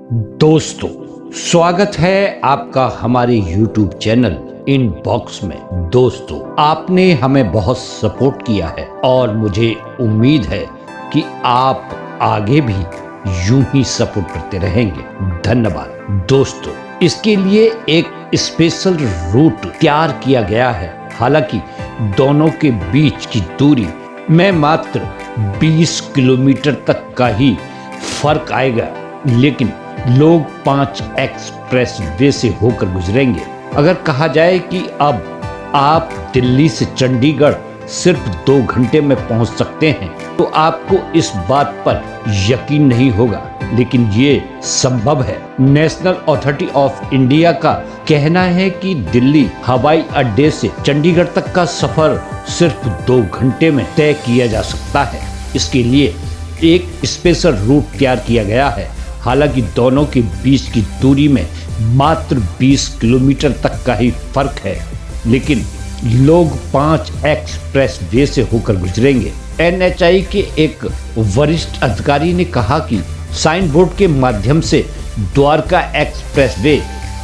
दोस्तों, स्वागत है आपका हमारे YouTube चैनल इनबॉक्स में। दोस्तों, आपने हमें बहुत सपोर्ट किया है और मुझे उम्मीद है कि आप आगे भी यूं ही सपोर्ट करते रहेंगे। धन्यवाद। दोस्तों, इसके लिए एक स्पेशल रूट तैयार किया गया है। हालांकि दोनों के बीच की दूरी में मात्र 20 किलोमीटर तक का ही फर्क आएगा, लेकिन लोग 5 एक्सप्रेस वे से होकर गुजरेंगे। अगर कहा जाए कि अब आप दिल्ली से चंडीगढ़ सिर्फ 2 घंटे में पहुंच सकते हैं, तो आपको इस बात पर यकीन नहीं होगा, लेकिन ये संभव है। नेशनल अथॉरिटी ऑफ इंडिया का कहना है कि दिल्ली हवाई अड्डे से चंडीगढ़ तक का सफर सिर्फ 2 घंटे में तय किया जा सकता है। इसके लिए एक स्पेशल रूट तैयार किया गया है। हालांकि दोनों के बीच की दूरी में मात्र 20 किलोमीटर तक का ही फर्क है, लेकिन लोग 5 एक्सप्रेस वे से होकर गुजरेंगे। NHAI के एक वरिष्ठ अधिकारी ने कहा कि साइन बोर्ड के माध्यम से द्वारका एक्सप्रेस वे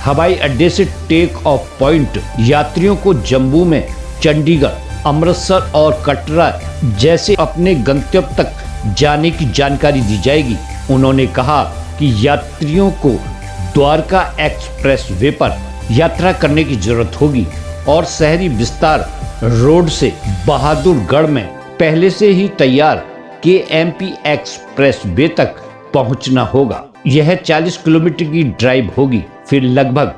हवाई अड्डे से टेक ऑफ पॉइंट यात्रियों को जम्मू में चंडीगढ़, अमृतसर और कटरा जैसे अपने गंतव्य तक जाने की जानकारी दी जाएगी। उन्होंने कहा कि यात्रियों को द्वारका एक्सप्रेस वे पर यात्रा करने की जरूरत होगी और शहरी विस्तार रोड से बहादुरगढ़ में पहले से ही तैयार KMP एक्सप्रेस वे तक पहुंचना होगा। यह 40 किलोमीटर की ड्राइव होगी। फिर लगभग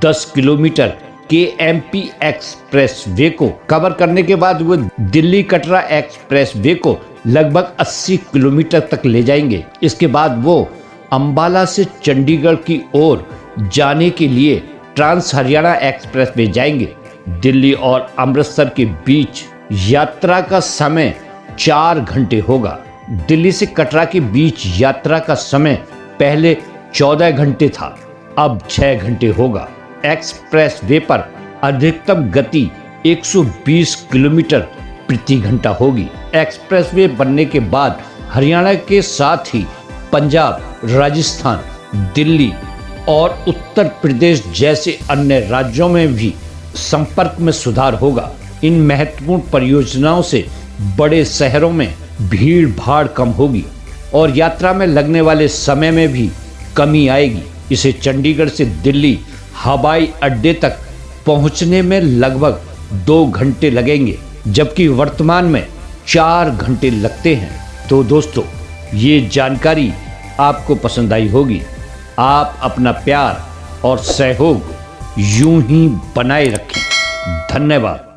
10 किलोमीटर KMP एक्सप्रेस वे को कवर करने के बाद वो दिल्ली कटरा एक्सप्रेस वे को लगभग 80 किलोमीटर तक ले जाएंगे। इसके बाद वो अंबाला से चंडीगढ़ की ओर जाने के लिए ट्रांस हरियाणा एक्सप्रेस वे जाएंगे। दिल्ली और अमृतसर के बीच यात्रा का समय 4 घंटे होगा। दिल्ली से कटरा के बीच यात्रा का समय पहले 14 घंटे था, अब 6 घंटे होगा। एक्सप्रेस वे पर अधिकतम गति 120 किलोमीटर प्रति घंटा होगी। एक्सप्रेस वे बनने के बाद हरियाणा के साथ ही पंजाब, राजस्थान, दिल्ली और उत्तर प्रदेश जैसे अन्य राज्यों में भी संपर्क में सुधार होगा। इन महत्वपूर्ण परियोजनाओं से बड़े शहरों में भीड़ भाड़ कम होगी और यात्रा में लगने वाले समय में भी कमी आएगी। इसे चंडीगढ़ से दिल्ली हवाई अड्डे तक पहुंचने में लगभग 2 घंटे लगेंगे, जबकि वर्तमान में 4 घंटे लगते हैं। तो दोस्तों, ये जानकारी आपको पसंद आई होगी। आप अपना प्यार और सहयोग यूं ही बनाए रखें। धन्यवाद।